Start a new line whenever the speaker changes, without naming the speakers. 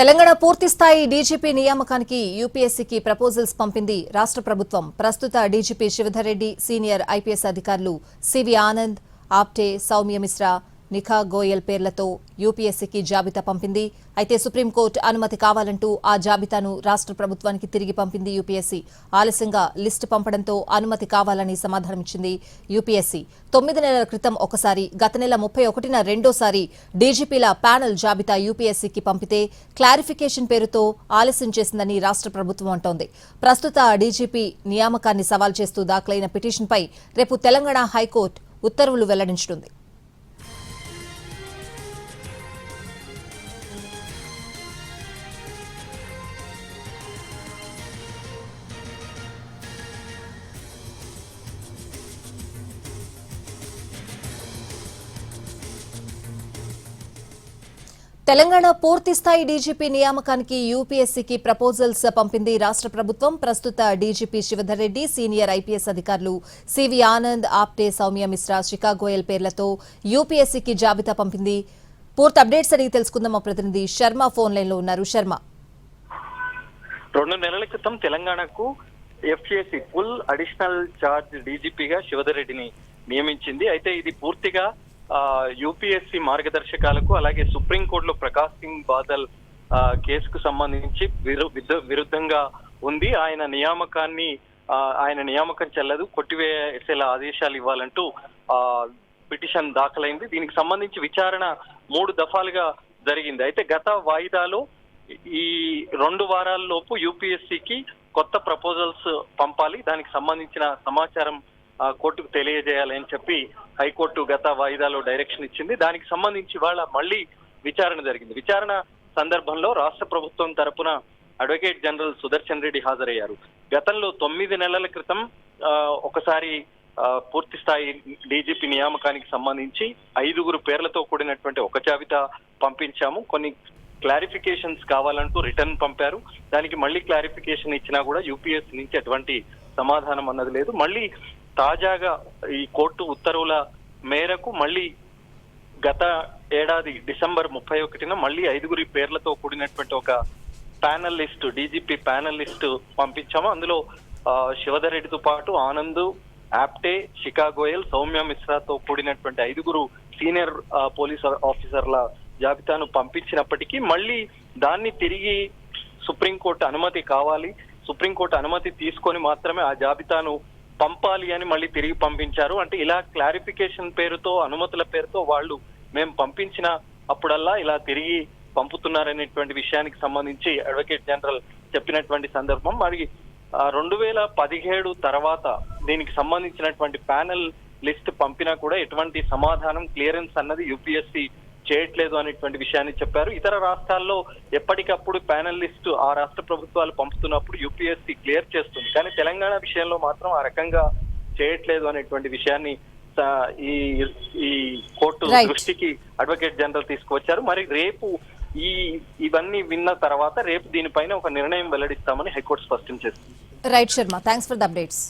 తెలంగాణ పూర్తి స్థాయి డీజీపీ నియామకానికి యూపీఎస్సీకి ప్రపోజల్స్ పంపింది రాష్ట్ర ప్రభుత్వం. ప్రస్తుత DGP Shivadhar Reddy, senior IPS అధికారులు సివి ఆనంద్, ఆప్టే, సౌమ్య మిశ్రా, నిఖా గోయల్ పేర్లతో యూపీఎస్సీకి జాబితా పంపింది. అయితే సుప్రీంకోర్టు అనుమతి కావాలంటూ ఆ జాబితాను రాష్ట్ర ప్రభుత్వానికి తిరిగి పంపింది యూపీఎస్సీ. ఆలస్యంగా లిస్టు పంపడంతో అనుమతి కావాలని సమాధానమిచ్చింది యూపీఎస్సీ. 9 నెలల క్రితం ఒకసారి, గత నెల 31న రెండోసారి డీజీపీల ప్యానెల్ జాబితా యూపీఎస్సీకి పంపితే క్లారిఫికేషన్ పేరుతో ఆలస్యం చేసిందని రాష్ట్ర ప్రభుత్వం అంటోంది. ప్రస్తుత డీజీపీ నియామకాన్ని సవాల్ చేస్తూ దాఖలైన పిటిషన్పై రేపు తెలంగాణ హైకోర్టు ఉత్తర్వులు వెల్లడించనుంది. తెలంగాణ పూర్తి స్థాయి డీజీపీ నియామకానికి యూపీఎస్సీకి ప్రపోజల్స్ పంపింది రాష్ట్ర ప్రభుత్వం. ప్రస్తుత DGP Shivadhar Reddy, senior IPS అధికారులు సివి ఆనంద్, ఆప్టే, సౌమ్య మిశ్రా, శిఖా గోయల్ పేర్లతో యూపీఎస్సీకి జాబితా పంపింది. పూర్తి అప్డేట్స్ అడిగి తెలుసుకుందాం. మా ప్రతినిధి శర్మ ఫోన్ లైన్ లో ఉన్నారు. శర్మ,
2 నెలల క్రితం తెలంగాణకు ఎఫ్ఏసీ ఫుల్ అడిషనల్ చార్జ్ డీజీపీగా శివధర్ రెడ్డిని నియమించింది. అయితే ఇది పూర్తిగా యూపీఎస్సీ మార్గదర్శకాలకు, అలాగే సుప్రీంకోర్టులో ప్రకాష్ సింగ్ బాదల్ కేసుకు సంబంధించి విరుద్ధంగా ఉంది. ఆయన నియామకం చెల్లదు, కొట్టివేసేలా ఆదేశాలు ఇవ్వాలంటూ పిటిషన్ దాఖలైంది. దీనికి సంబంధించి విచారణ 3 దఫాలుగా జరిగింది. అయితే గత వాయిదాలో ఈ 2 వారాల్లోపు యూపీఎస్సీకి కొత్త ప్రపోజల్స్ పంపాలి, దానికి సంబంధించిన సమాచారం కోర్టుకు తెలియజేయాలని చెప్పి హైకోర్టు గత వాయిదాలో డైరెక్షన్ ఇచ్చింది. దానికి సంబంధించి ఇవాళ మళ్ళీ విచారణ జరిగింది. విచారణ సందర్భంలో రాష్ట్ర ప్రభుత్వం తరపున అడ్వకేట్ జనరల్ సుదర్శన్ రెడ్డి హాజరయ్యారు. గతంలో 9 నెలల క్రితం ఒకసారి పూర్తి స్థాయి డీజీపీ నియామకానికి సంబంధించి 5 పేర్లతో కూడినటువంటి ఒక జాబితా పంపించాము. కొన్ని క్లారిఫికేషన్స్ కావాలంటూ రిటర్న్ పంపారు. దానికి మళ్ళీ క్లారిఫికేషన్ ఇచ్చినా కూడా యూపీఎస్సీ నుంచి ఎటువంటి సమాధానం అన్నది లేదు. మళ్ళీ తాజాగా ఈ కోర్టు ఉత్తర్వుల మేరకు మళ్ళీ గత ఏడాది డిసెంబర్ 31న మళ్ళీ 5 పేర్లతో కూడినటువంటి ఒక panel list, DGP panel list పంపించాము. అందులో శివధర్ రెడ్డితో పాటు ఆనంద్, ఆప్టే, శిఖా గోయల్, సౌమ్య మిశ్రాతో కూడినటువంటి 5 సీనియర్ పోలీస్ ఆఫీసర్ల జాబితాను పంపించినప్పటికీ మళ్ళీ దాన్ని తిరిగి సుప్రీంకోర్టు అనుమతి కావాలి, సుప్రీంకోర్టు అనుమతి తీసుకొని మాత్రమే ఆ జాబితాను పంపాలి అని మళ్ళీ తిరిగి పంపించారు. అంటే ఇలా క్లారిఫికేషన్ పేరుతో, అనుమతుల పేరుతో వాళ్ళు మేము పంపించిన అప్పుడల్లా ఇలా తిరిగి పంపుతున్నారనేటువంటి విషయానికి సంబంధించి అడ్వకేట్ జనరల్ చెప్పినటువంటి సందర్భం. మరి 2017 తర్వాత దీనికి సంబంధించినటువంటి ప్యానెల్ లిస్ట్ పంపినా కూడా ఎటువంటి సమాధానం, క్లియరెన్స్ అన్నది యూపీఎస్సీ చేయట్లేదు అనేటువంటి విషయాన్ని చెప్పారు. ఇతర రాష్ట్రాల్లో ఎప్పటికప్పుడు ప్యానెల్ లిస్టు ఆ రాష్ట్ర ప్రభుత్వాలు పంపుతున్నప్పుడు యూపీఎస్సీ క్లియర్ చేస్తుంది. కానీ తెలంగాణ విషయంలో మాత్రం ఆ రకంగా చేయట్లేదు అనేటువంటి విషయాన్ని ఈ కోర్టు దృష్టికి అడ్వకేట్ జనరల్ తీసుకువచ్చారు. మరి రేపు ఇవన్నీ విన్న తర్వాత రేపు దీనిపైన ఒక నిర్ణయం వెల్లడిస్తామని హైకోర్టు స్పష్టం చేస్తుంది.
Right Sharma, thanks for the updates.